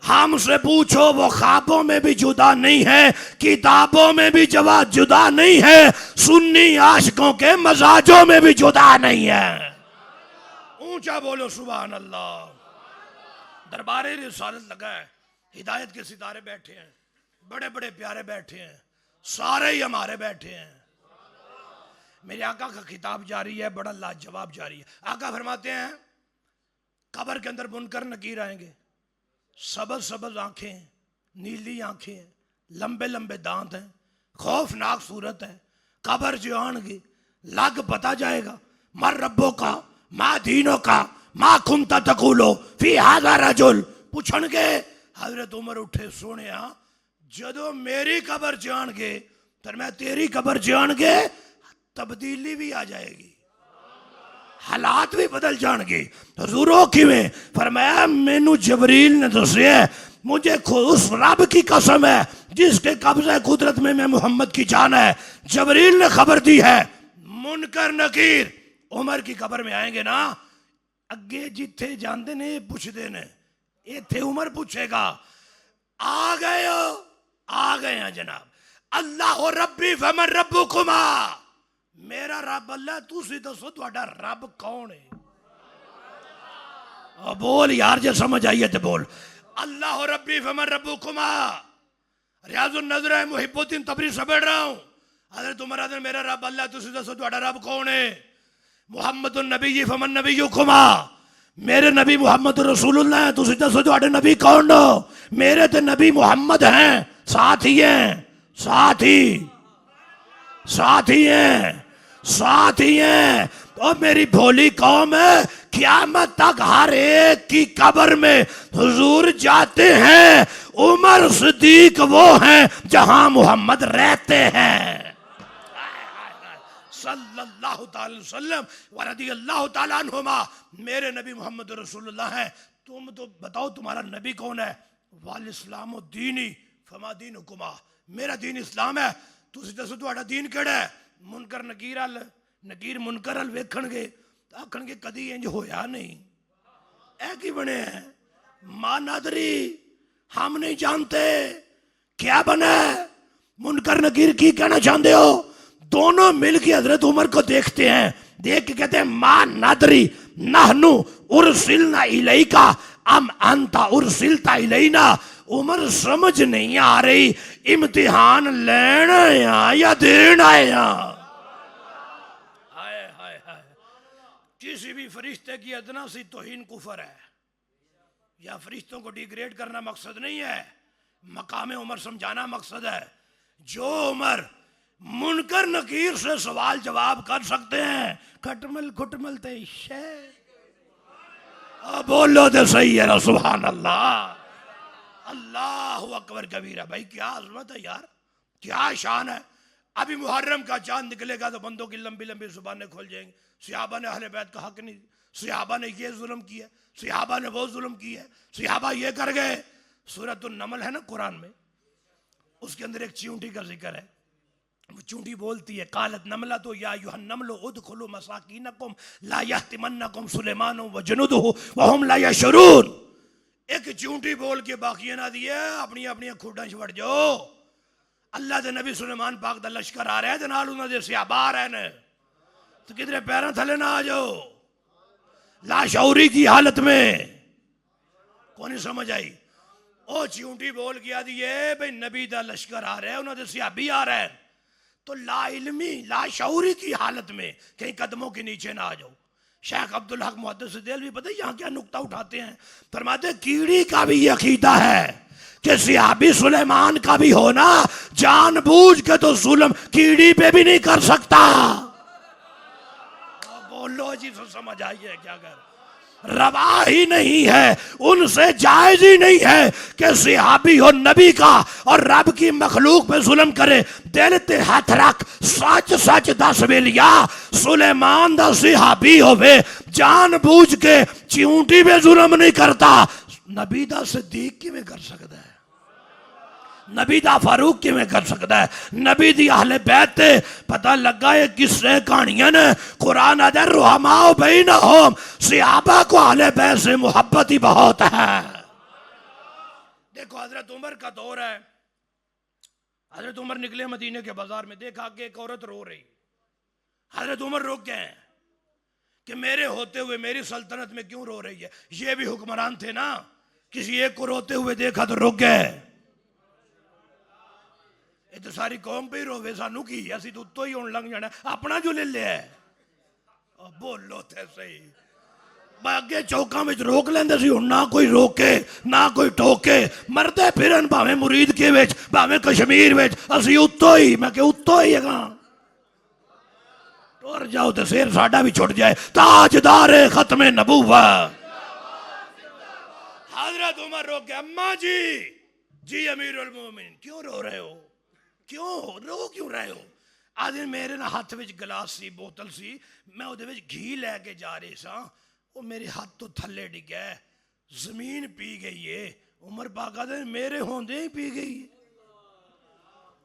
हमसे पूछो, वो ख्वाबों में भी जुदा नहीं है, किताबों में भी जवाब जुदा नहीं है, सुन्नी आशिकों के मजाजों में भी जुदा नहीं है। ऊंचा बोलो सुभान अल्लाह। दरबारे रिसालत लगा है, हिदायत के सितारे बैठे हैं, बड़े बड़े प्यारे बैठे हैं, सारे ही हमारे बैठे हैं। मेरे आका का खिताब जारी है, बड़ा लाजवाब जारी है। आका फरमाते हैं कब्र के अंदर मुनकर नकीर आएंगे, सबज सबज आंखें, नीली आंखें, लंबे लंबे दांत हैं, खौफनाक सूरत है। कब्र जो आएंगे लग पता जाएगा, मर रब्बों का, माँ दीनों का, माँ खुमता तकूलो फी हाज़ा रजुल। पूछणगे हजरत उमर उठे, सोने जदों मेरी कब्र जाणगे तो मैं तेरी कब्र जाणगे, तब्दीली भी आ जाएगी, हालात भी बदल जाएंगे। हुजूरों किवें? फरमाया मैनू जबरील ने दसिया, मुझे उस रब की कसम है जिसके कब्ज़े कुदरत में मैं मोहम्मद की जान है, जबरील ने खबर दी है मुनकर नकीर उमर की कब्र में आएंगे ना, अगे जिथे जाते ने पूछते ने, इथे उमर पूछेगा आ गए हो? आ गए हैं जनाब। अल्लाह रब्बी फमन रब्बुकुमा, मेरा रब अल्लाह, तुसी दसो तुहाडा रब कौन है? बोल यार, जो समझ आई है तो बोल। अल्लाह रब्बी फमन रब्बुकुमा। रियाजुन नजर है मुहिबुद्दीन तबरी से पढ़ रहा हूं। हजरत उमर आदम मेरा रब अल्लाह, तुसी दसो तुहाडा रब कौन है? मुहम्मदुन नबी फमन नबियुकुमा, मेरे नबी मोहम्मद रसूलुल्लाह है, तुसी दसो तुहाडे नबी कौन हो? मेरे तो नबी मोहम्मद हैं, साथी हैं, साथी साथी हैं, साथी हैं। और मेरी भोली कौम है, क़यामत तक हर एक की कब्र में हुजूर जाते हैं। उमर सिद्दीक वो हैं जहां मोहम्मद रहते हैं सल्लल्लाहु अलैहि वसल्लम व रदियल्लाहु तआला अन्हुमा। मेरे नबी मोहम्मद रसूलुल्लाह हैं, तुम तो बताओ तुम्हारा नबी कौन है? वाल इस्लाम दीनी फमा दीनुकुमा, मेरा दीन इस्लाम है, तुसी दसो तुहाडा दीन केड़ा है? मुनकर नकीर अल, नकीर मुनकर अल वेखणगे आखणगे कदी इंज होया नहीं, ऐ की बने है? मां नादरी, हम नहीं जानते क्या बना है। मुनकर नकीर की कहना चाहते हो? दोनों मिलकर हजरत उमर को देखते हैं, देख के कहते हैं मां नादरी नहनु उरसिलना इलैका अम अंता उरसिलता इलैना। उमर समझ नहीं आ रही, इम्तिहान लेना या देना आया। हाय हाय हाय, किसी भी फरिश्ते की अदना सी तौहीन कुफर है, या फरिश्तों को डिग्रेड करना मकसद नहीं है, मकाम उमर समझाना मकसद है। जो उमर मुनकर नकीर से सवाल जवाब कर सकते हैं, खटमल खुटमल ते बोलो तो सही है ना, सुभान अल्लाह, अल्लाह अकबर कबीरा। भाई क्या अजमत है यार, क्या शान है। अभी मुहर्रम का चांद निकलेगा तो बंदों की लंबी लंबी जुबानें खुल जाएंगी। सहाबा ने अहले बैत का हक नहीं, सहाबा ने ये जुल्म किया, सहाबा ने वो जुल्म किया, सहाबा ये कर गए। सूरतुन नमल है ना कुरान में, उसके अंदर एक चींटी का जिक्र है। वो चूंटी बोलती है कालत नमला तो या युहन नमलो उदखुलु मसाकीनकुम ला यहतिमन्नकुम सुलेमान व जुनुदुहु व हुम ला यशउरून। एक चूंटी बोल के बाकी ना दिए, अपनी अपनी खुडा छवड़ जाओ। अल्लाह दे नबी सुलेमान पाक दा लश्कर आ रहा है, नाल उन्हां दे सहाबा आ रहे ने, तो किधरे पैरों थले ना आ जाओ। लाशौरी की हालत में कौन समझ आई? ओ चूंटी बोल के दिए भाई नबी दा लश्कर आ रहा है, उन्हां दे सहाबी आ रहे हैं, तो ला इल्मी ला शऊरी की हालत में कहीं कदमों के नीचे ना आ जाओ। शेख अब्दुल हक मुहद्दिस देलवी पता है यहाँ क्या नुक्ता उठाते हैं, फरमाते कीड़ी का भी ये अकीदा है कि सिहाबी सुलेमान का भी होना जानबूझ के तो जुल्म कीड़ी पे भी नहीं कर सकता। बोलो जी, तो समझ आई है क्या कर, रवा ही नहीं है, उनसे जायज ही नहीं है कि सिहाबी हो नबी का और रब की मखलूक पे जुल्म करे। दिल ते हाथ रख, सच सच दस वेलिया, सुलेमान दा सिहाबी होवे जानबूझ के चिऊंटी पे जुल्म नहीं करता, नबी दा सिद्दीक किवें कर सकता है, नबी दा फारूक किवें कर सकता है, नबी दी अहले बैत ते पता लगा है किससे कहानियां ने, कुरान आदा रुहमाओ बैनहुम, सहाबा को अहले बैत से मोहब्बत ही बहुत है। देखो हजरत उमर का दौर है, हजरत उमर निकले मदीने के बाजार में, देखा कि एक औरत रो रही, हजरत उमर रुक गए कि मेरे होते हुए मेरी सल्तनत में क्यों रो रही है, ये भी हुक्मरान थे ना, किसी एक को रोते हुए देखा तो रुक गए, ये तो सारी कौम पे ही रोवे, सानू की असि तो उत्तो ही होने लग जाना, अपना जो ले लिया है। बोलो थे सही, अगे चौका में रोक लेंदे सी, हुण ना कोई रोके ना कोई टोके, मरदे फिरन भावें मुरीद के विच भावें कश्मीर विच, असि उत्तो ही, मैं कि उत्तो ही है, टुर जाओ तो सिर साडा भी छुट जाए। ताजदारे खत्मे नबूवत हजरत उमर रोक के, अम्मा जी, जी अमीरुल मोमिनीन क्यों रो रहे हो, क्यों रो क्यों रहे हो? आज मेरे ना हाथ में गिलास सी, बोतल सी, मैं उहदे विच घी लैके जा रही सा, वो मेरे हाथ तो थले डिग्या, जमीन पी गई है। उमर पाका दे मेरे होंदे ही पी गई है,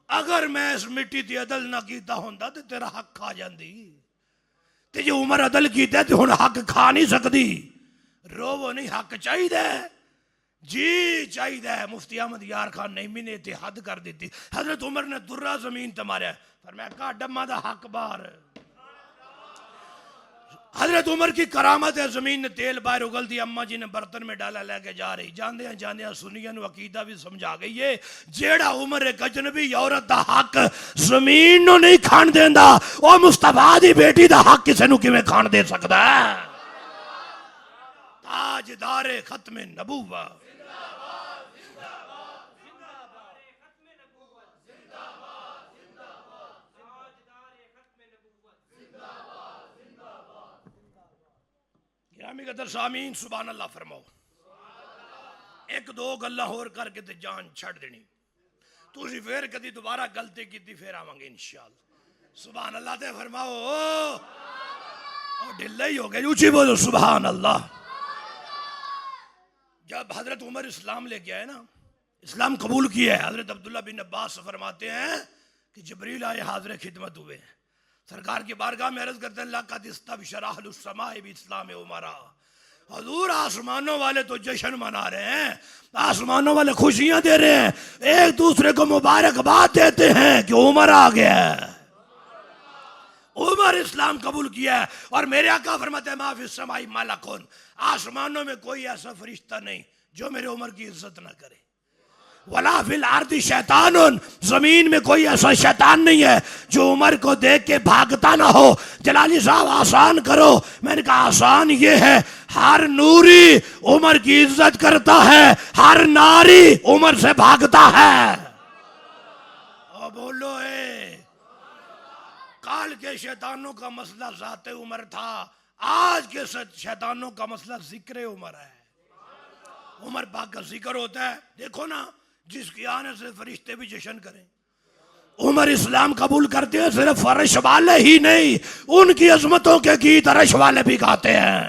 अगर मैं इस मिट्टी की अदल ना कीता होंदा तो तेरा हक खा जाती, ते जो उमर अदल कीता तो हुण हक खा नहीं सकती। रोवो नहीं, हक चाहिए जी, चाहिए। मुफ्ती अहमद यार खान नईमी ने इत्थे हद कर दी, हजरत उमर ने दुर्रा जमीन ते मारिया, फरमाया का डम्मा दा हक बार। हजरत उमर की करामत है, जमीन ने तेल बाहर उगल दी, अम्मा जी ने बर्तन में डाला लेके जा रही, जांदे जांदे सुनिया नु अकीदा भी समझा गई है, जेड़ा उमर एक अजनबी औरत दा हक जमीन नु नहीं खान देंदा, ओ मुस्तफा दी बेटी दा हक किसे नु किवें खान दे सकदा है? ताजदारे खत्मे नबूवत सामीन सुभान अल्लाह फरमाओ। एक दो गल्ला होर करके ते जान छड़ देनी, तुसी फिर कदी दोबारा गलती की फिर आवांगे इंशाअल्लाह। सुभान अल्लाह ते फरमाओ, ढिल्ला ही हो गया, ऊंची बोलो सुभान अल्लाह। जब हजरत उमर इस्लाम ले गया है ना, इस्लाम कबूल किया है, हजरत अब्दुल्ला बिन अब्बास फरमाते हैं कि जिब्रील आए, हाजिर खिदमत हुए, सरकार की बारगाह में अर्ज करते हैं इस्लाम उमरा, हजूर आसमानों वाले तो जश्न मना रहे हैं, आसमानों वाले खुशियां दे रहे हैं, एक दूसरे को मुबारकबाद देते हैं कि उमर आ गया, उमर इस्लाम कबूल किया है। और मेरे आका फरमाते हैं माफी समाई मालकुन, आसमानों में कोई ऐसा फरिश्ता नहीं जो मेरे उमर की इज्जत ना करे, वला फिल आर्दी शैतानुन, जमीन में कोई ऐसा शैतान नहीं है जो उमर को देख के भागता ना हो। जलाली साहब आसान करो, मैंने कहा आसान ये है, हर नूरी उमर की इज्जत करता है, हर नारी उमर से भागता है। और बोलो काल के शैतानों का मसला जाते उमर था, आज के शैतानों का मसला जिक्र उमर है। उमर पाक का जिक्र होता है, देखो ना, जिसके आने से फरिश्ते भी जश्न करें। उमर इस्लाम कबूल करते हैं, सिर्फ फर्श वाले ही नहीं, उनकी अजमतों के गीत अरश वाले भी गाते हैं।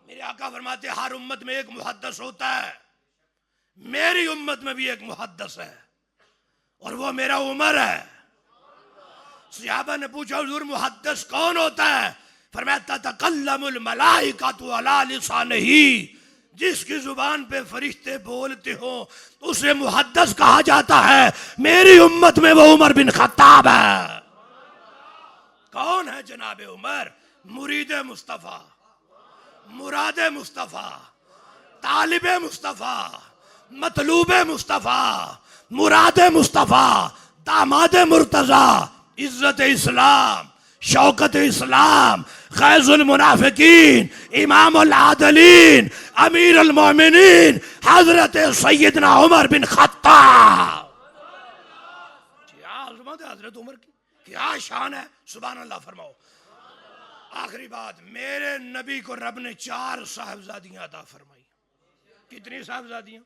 मेरे आका फरमाते हैं हर उम्मत में एक मुहद्दस होता है, मेरी उम्मत में भी एक मुहद्दस है और वो मेरा उमर है। सहाबा ने पूछा हुजूर मुहद्दस कौन होता है? फरमाया ततकल्लमुल मलाइकातु अला लिसानिही, जिसकी जुबान पे फरिश्ते बोलते हो उसे मुहद्दस कहा जाता है। मेरी उम्मत में वो उमर बिन खत्ताब है। कौन है जनाबे उमर? मुरीद मुस्तफा, मुराद मुस्तफा, तालिब मुस्तफा, मतलूब मुस्तफा, मुराद मुस्तफा, दामाद मुर्तजा, इज्जत इस्लाम, शौकत इस्लाम, ग़ैज़ुल मुनाफ़िकीन, इमामुल आदिलीन, अमीरुल मोमिनीन, हज़रत सैयदना उमर बिन खत्ताब। क्या अज़मत है हज़रत उमर की, क्या शान है, सुभान अल्लाह फरमाओ। आखिरी बात, मेरे नबी को रब ने 4 साहिबजादियां अता फरमाई। कितनी साहिबजादियां?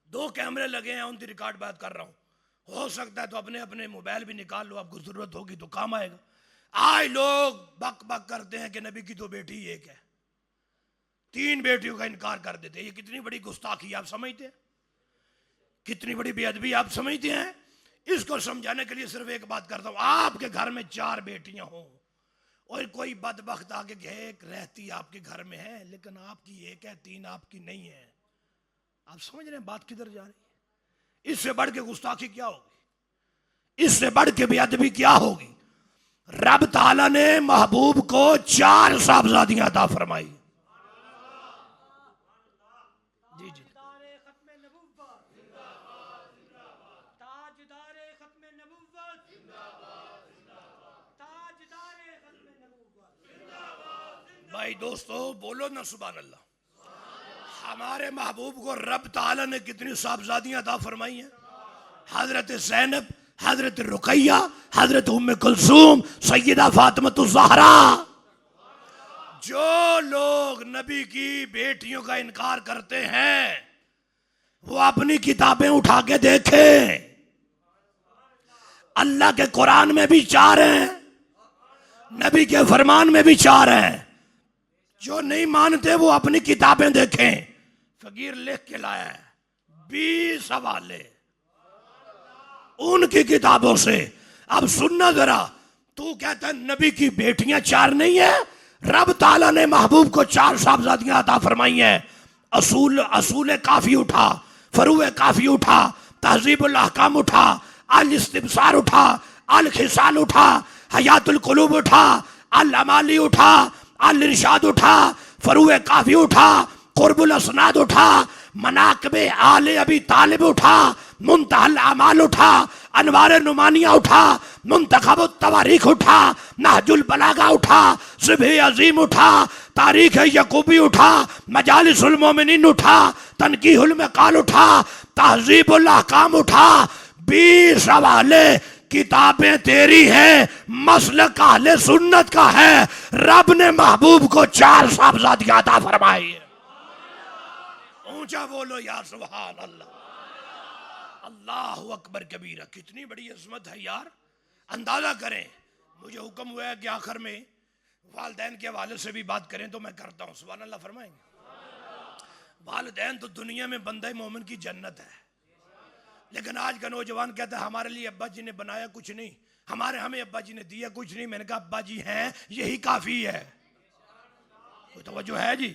2 कैमरे लगे हैं, उनकी रिकॉर्ड बात कर रहा हूं। हो सकता है तो अपने अपने मोबाइल भी निकाल लो, आपको जरूरत होगी तो काम आएगा। आज लोग बक बक करते हैं कि नबी की तो बेटी एक है, 3 बेटियों का इनकार कर देते हैं। ये कितनी बड़ी गुस्ताखी आप समझते हैं, कितनी बड़ी बेअदबी आप समझते हैं। इसको समझाने के लिए सिर्फ एक बात करता हूं, आपके घर में 4 बेटियां हों और कोई बदबख्त आके एक रहती आपके घर में है, लेकिन आपकी एक है, 3 आपकी नहीं है। आप समझ रहे हैं बात किधर जा रही है? इससे बढ़ के गुस्ताखी क्या होगी, इससे बढ़ के बेअदबी क्या होगी। रब ताला ने महबूब को 4 साहबजादियां अता फरमाई। जी जी, भाई दोस्तों बोलो ना सुभान अल्लाह। हमारे महबूब को रब ताला ने कितनी साहबजादियां अता फरमाई हैं। हजरत ज़ैनब, हजरत रुकैया, हजरत उम्मे कुलसूम, सैयदा फातिमा ज़हरा। जो लोग नबी की बेटियों का इनकार करते हैं वो अपनी किताबें उठा के देखें, अल्लाह के कुरान में भी 4 हैं, नबी के फरमान में भी 4 हैं। जो नहीं मानते वो अपनी किताबें देखें, फकीर लिख के लाया है 20 हवाले उनकी किताबों से। अब सुनना जरा, तू कहता है नबी की बेटियां 4 नहीं है, रब ताला ने महबूब को 4 साहबजादियां अता फरमाई हैं। असूल काफी उठा, फरूए काफी उठा, तहजीबुल अहकाम उठा, अल इस्तिबसार उठा, अल खिसाल उठा, हयातुल कुलूब उठा, अल अमाली उठा, अल इरशाद उठा, फरूए काफी उठा, कुर्बुल असनाद उठा, मनाकबे आले अबी तालिब उठा, मुंतहल अमाल उठा, अनवार नुमानिया उठा, मुंतखब तवारीख उठा, नहजुल बलागा उठा, सुबह अजीम उठा, तारीख यकूबी उठा, मजालिसुल मोमिनीन उठा, तनकीहुल मकाल उठा, तहजीबुल अहकाम उठा। 20 हवाले किताबें तेरी हैं, मसलक अहले सुन्नत का है। रब ने महबूब को 4 साहबजादियां अता फरमाई है। ऊंचा बोलो या सुभान अल्लाह, अल्लाह अकबर कबीरा। कितनी बड़ी अजमत है यार, अंदाजा करें। मुझे हुक्म हुआ है कि आखिर में वालिदैन के हवाले से भी बात करें, तो मैं करता हूँ। सुभान अल्लाह फरमाएंगे। वालिदैन तो दुनिया में बंदे मोमिन की जन्नत है, लेकिन आज का नौजवान कहता है हमारे लिए अब्बा जी ने बनाया कुछ नहीं, हमें अब्बा जी ने दिया कुछ नहीं। मैंने कहा अब्बा जी हैं, यही काफी है। कोई तवज्जो है जी?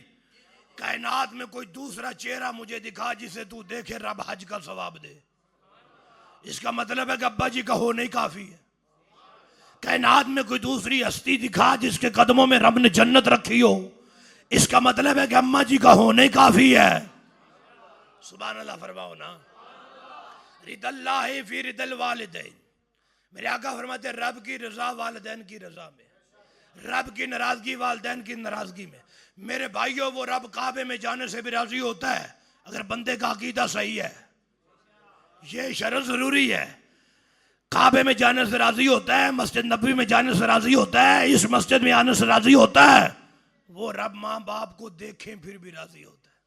कायनात में कोई दूसरा चेहरा मुझे दिखा जिसे तू देखे रब हज का सवाब दे, इसका मतलब है कि अब्बा जी का होना ही काफी है। कायनात में कोई दूसरी हस्ती दिखा जिसके कदमों में रब ने जन्नत रखी हो, इसका मतलब है कि अम्मा जी का होना ही काफी है। सुभान अल्लाह फरमाओ ना। रिदल्लाहि फी रिदल वालिदैन, मेरे आका फरमाते हैं रब की रजा वालिदैन की रजा में, रब की नाराजगी वालिदैन की नाराजगी में। मेरे भाइयों, वो रब काबे में जाने से भी राजी होता है अगर बंदे का अकीदा सही है। ये शर्त जरूरी है। काबे में जाने से राजी होता है, मस्जिद नबी में जाने से राजी होता है, इस मस्जिद में आने से राजी होता है। वो रब माँ बाप को देखें फिर भी राजी होता है।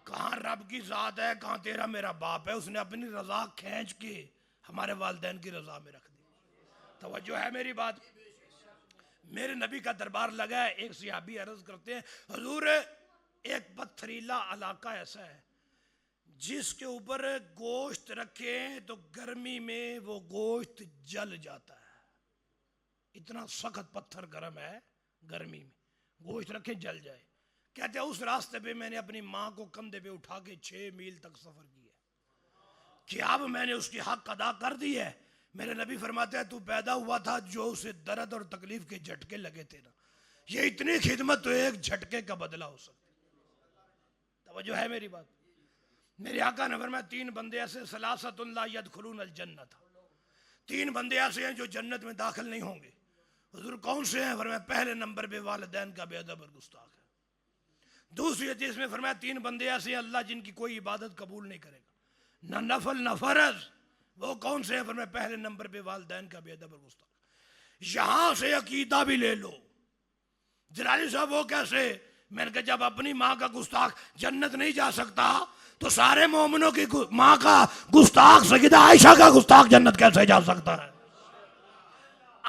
कहाँ रब की जात है, कहाँ तेरा मेरा बाप है। उसने अपनी रजा खींच के हमारे वालिदैन की रजा में रख दी। तवज्जो है मेरी बात? मेरे नबी का दरबार लगा है, एक सहाबी अर्ज करते हैं हुजूर एक पथरीला इलाका ऐसा है जिसके ऊपर गोश्त रखें तो गर्मी में वो गोश्त जल जाता है, इतना सख्त पत्थर गर्म है, गर्मी में गोश्त रखें जल जाए। कहते हैं उस रास्ते पे मैंने अपनी माँ को कंधे पे उठा के 6 मील तक सफर किया, क्या अब मैंने उसकी हक अदा कर दी है? मेरे नबी फरमाते हैं तू पैदा हुआ था जो उसे दर्द और तकलीफ के झटके लगे थे ना, ये इतनी खिदमत तो एक झटके का बदला हो सकती। तवज्जो है मेरी बात? मेरे आका ने फरमाया 3 बंदे ऐसे सलासतुन ला यदखुलून अल जन्नत, 3 बंदे ऐसे हैं जो जन्नत में दाखिल नहीं होंगे। हुजूर कौन से हैं? फरमाया पहले नंबर पे वालिदैन का बेअदब और गुस्ताख है। दूसरी हदीस में फरमाया 3 बंदे ऐसे हैं अल्लाह जिनकी कोई इबादत कबूल नहीं करेगा, ना नफल ना फर्ज। वो कौन से हैं? फरमाया पहले नंबर पे वालिदैन का बेअदब और गुस्ताख। यहां से अकीदा भी ले लो। जलाली साहब वो कैसे? मैंने कहा जब अपनी माँ का गुस्ताख जन्नत नहीं जा सकता तो सारे मोमिनों की माँ का गुस्ताख सईदा आयशा का गुस्ताख जन्नत कैसे जा सकता है?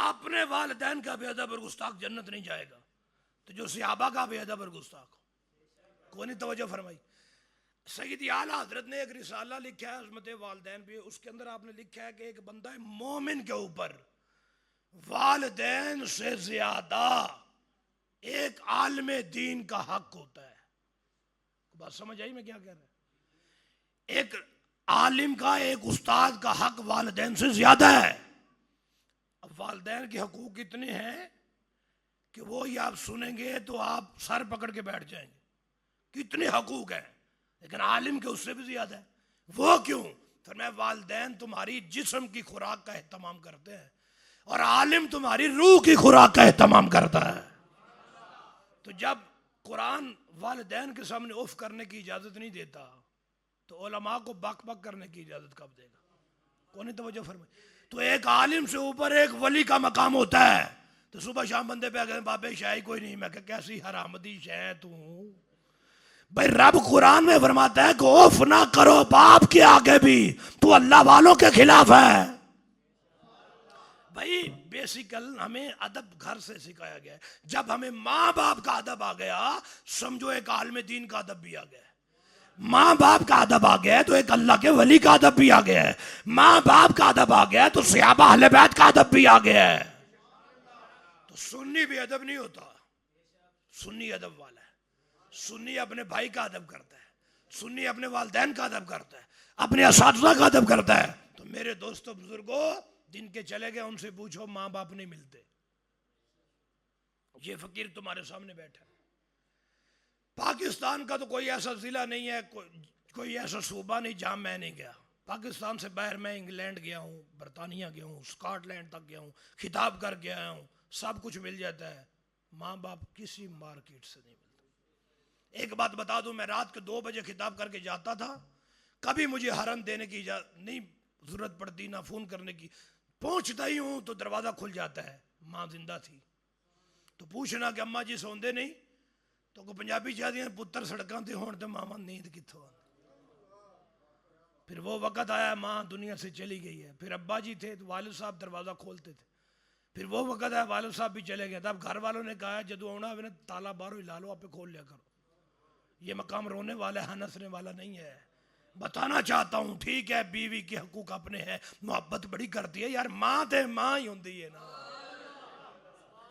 अपने वालिदैन का बेअदब और गुस्ताख जन्नत नहीं जाएगा, तो जो सहाबा का बेअदब और गुस्ताख कोई नहीं तवज्जो फरमाई। सईदी आला हजरत ने एक रिसाला लिखा है अज़मत वालिदैन पे, उसके अंदर आपने लिखा है कि एक बंदा मोमिन के ऊपर वालिदैन से ज्यादा एक आलिम दीन का हक होता है। बात समझ आई मैं क्या कह रहा हूं? एक आलिम का, एक उस्ताद का हक वालिदैन से ज्यादा है। अब वालिदैन के हकूक इतने हैं कि वो ही आप सुनेंगे तो आप सर पकड़ के बैठ जाएंगे, कितने हकूक हैं, लेकिन आलिम के उससे भी ज्यादा है। वो क्यों? फरमाया वालिदैन तुम्हारी जिस्म की खुराक का एहतमाम करते हैं और आलिम तुम्हारी रूह की खुराक का एहतमाम करता है। तो जब कुरान वालिदैन के सामने उफ करने की इजाजत नहीं देता तो उलमा को बक बक करने की इजाजत कब देगा? कौन तवज्जो फरमाए। तो एक आलिम से ऊपर एक वली का मकाम होता है। तो सुबह शाम बंदे पे कहते बाबे शाही कोई नहीं। मैं कैसी हरामदी शाह तू भाई। रब कुरान में फरमाता है कि उफ ना करो बाप के आगे भी, तू अल्लाह वालों के खिलाफ है। भाई बेसिकल हमें अदब घर से सिखाया गया है। जब हमें माँ बाप का अदब आ गया, समझो एक आलिम दीन का अदब भी आ गया। माँ बाप का अदब आ गया तो एक अल्लाह के वली का अदब भी आ गया है। माँ बाप का अदब आ गया तो सहाबा अहले बैत का अदब भी आ गया है। तो सुन्नी भी अदब नहीं होता, सुन्नी अदब वाला है। सुन्नी अपने भाई का अदब करता है, सुन्नी अपने वालिदैन का अदब करता है, अपने असातिज़ा का अदब करता है। तो मेरे दोस्तों बुजुर्गों, जिनके चले गए उनसे पूछो माँ बाप नहीं मिलते। ये फकीर तुम्हारे सामने बैठा है। पाकिस्तान का तो कोई ऐसा जिला नहीं है, कोई ऐसा सूबा नहीं जहां मैं नहीं गया। पाकिस्तान से बाहर मैं इंग्लैंड गया हूँ, बरतानिया गया हूँ, स्कॉटलैंड तक गया हूँ, खिताब कर गया हूँ, सब कुछ मिल जाता है। माँ बाप किसी मार्केट से नहीं मिलते। एक बात बता दूं, मैं रात के 2 बजे खिताब करके जाता था, कभी मुझे हरम देने की नहीं जरूरत पड़ती, ना फोन करने की। पहुंचता ही हूं तो दरवाजा खुल जाता है, माँ जिंदा थी। तो पूछना कि अम्मा जी सौंदे नहीं? तो को पंजाबी चाहती पुत्र सड़कों से होने तो मामा नींद कितों आ। फिर वो वक़्त आया माँ दुनिया से चली गई है। फिर अब्बा जी थे तो वालिद साहब दरवाज़ा खोलते थे। फिर वो वक़्त आया वालिद साहब भी चले गए। तब घर वालों ने कहा जदों आना ना ताला बाहरों हिला लो, आपे खोल लिया करो। ये मकाम रोने वाला है, हंसने वाला नहीं है। बताना चाहता हूँ, ठीक है बीवी के हकूक अपने हैं, मोहब्बत बड़ी करती है यार, माँ तो माँ ही होती है ना,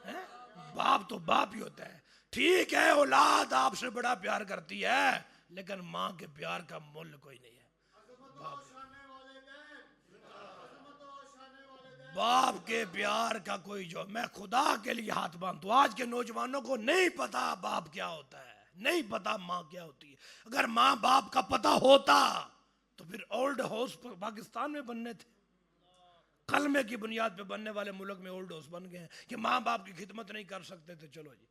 है? बाप तो बाप ही होता है। ठीक है औलाद आपसे बड़ा प्यार करती है, लेकिन माँ के प्यार का मूल्य कोई नहीं है। बाप के प्यार का कोई जो, मैं खुदा के लिए हाथ बांधता हूं, आज के नौजवानों को नहीं पता बाप क्या होता है, नहीं पता माँ क्या होती है। अगर माँ बाप का पता होता तो फिर ओल्ड हाउस पाकिस्तान में बनने थे। कलमे की बुनियाद पे बनने वाले मुल्क में ओल्ड हाउस बन गए हैं कि माँ बाप की खिदमत नहीं कर सकते थे। चलो जी,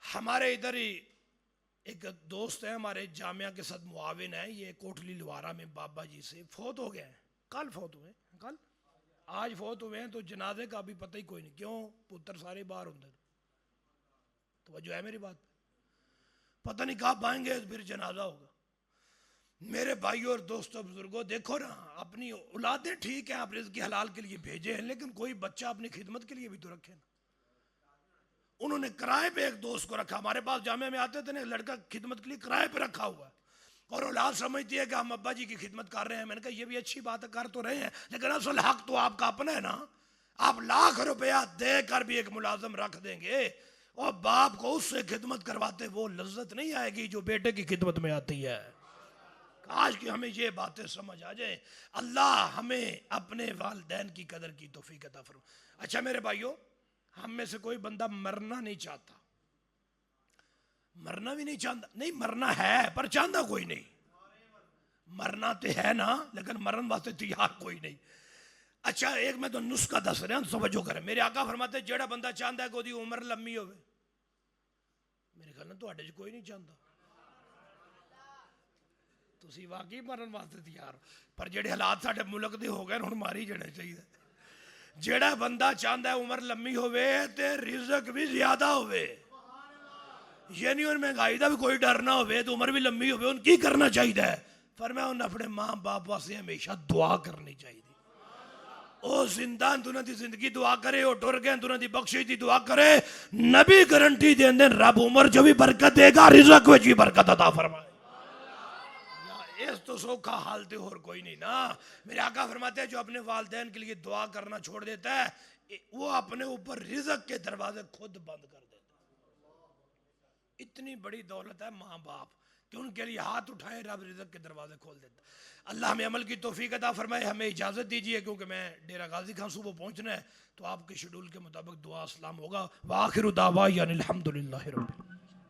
हमारे इधर ही एक दोस्त है हमारे, जामिया के साथ मुआविन है, ये कोटली लवारा में बाबा जी से फोत हो गए हैं। कल फोत हुए, कल आज फोत हुए हैं। तो जनाजे का भी पता ही कोई नहीं, क्यों? पुत्र सारे बाहर होंगे। तो वजह है मेरी बात, पता नहीं कब आएंगे फिर जनाजा होगा। मेरे भाइयों और दोस्तों बुजुर्गों, देखो ना, अपनी औलादें ठीक है आप रिज़्क़ हलाल के लिए भेजे हैं, लेकिन कोई बच्चा अपनी खिदमत के लिए भी तो रखे ना। उन्होंने किराए पे एक दोस्त को रखा, हमारे पास जामे में आते थे ना, लड़का खिदमत के लिए किराए पे रखा हुआ है, और औलाद समझती है कि हम अब्बा जी की खिदमत कर रहे हैं। मैंने कहा ये भी अच्छी बात है, कर तो रहे हैं, लेकिन असल हक तो आपका अपना है ना। आप लाख रुपया देकर भी एक मुलाजम रख देंगे और बाप को उससे खिदमत करवाते वो लज्जत नहीं आएगी जो बेटे की खिदमत में आती है। आज की हमें ये बातें समझ आ जाए। अल्लाह हमें अपने वालिदैन की कदर की तौफीक अता फरमाए। अच्छा मेरे भाइयों, हम में से कोई बंदा मरना नहीं चाहता, मरना भी नहीं चाहता, नहीं मरना है पर चाहता कोई नहीं। मरना तो है ना, लेकिन मरण वास्ते तैयार कोई नहीं। अच्छा एक मैं तो नुस्खा दस रहा समझो कर मेरे आका फरमाते जेड़ा बंदा चाहता है कि उसकी उम्र लंबी हो मेरे ख्याल तो कोई नहीं चाहता तुसी वाकई मरन वास्ते तैयार पर जेडे हालात साडे मुल्क दे हो गए हुण मारी जाने चाहिए जेड़ा बंदा चाहता है उम्र लंबी होवे ते रिज़क भी ज्यादा होवे ये नहीं उन महंगाई का भी कोई डर ना होवे तो उम्र भी लंबी होवे उन की करना चाहिए पर मैं उन अपने माँ बाप वास्ते हमेशा दुआ करनी चाहिए ओ जिंदा तुना दी जिंदगी दुआ करे ओ टुर गए तुना दी बख्शिश दी दुआ करे नबी गारंटी देंदे रब उम्र जो भी बरकत देगा रिज़क विच भी बरकत अता फरमाए इस तो सौखा हाल तो और कोई नहीं ना मेरे आका फरमाते हैं जो अपने वालिदैन के लिए दुआ करना छोड़ देता है वो अपने ऊपर रिज़क के दरवाजे खुद बंद कर देता है इतनी बड़ी दौलत है माँ बाप कि उनके लिए हाथ उठाए रब रिज़क के दरवाजे खोल देता अल्लाह हमें अमल की तौफीक अता फरमाए हमें इजाज़त दीजिए क्योंकि मैं डेरा गाजी खान सुबह पहुँचना है तो आपके शेड्यूल के मुताबिक दुआ सलाम होगा व आखिर दावा अनिल हम्दुलिल्लाहि रब्बिल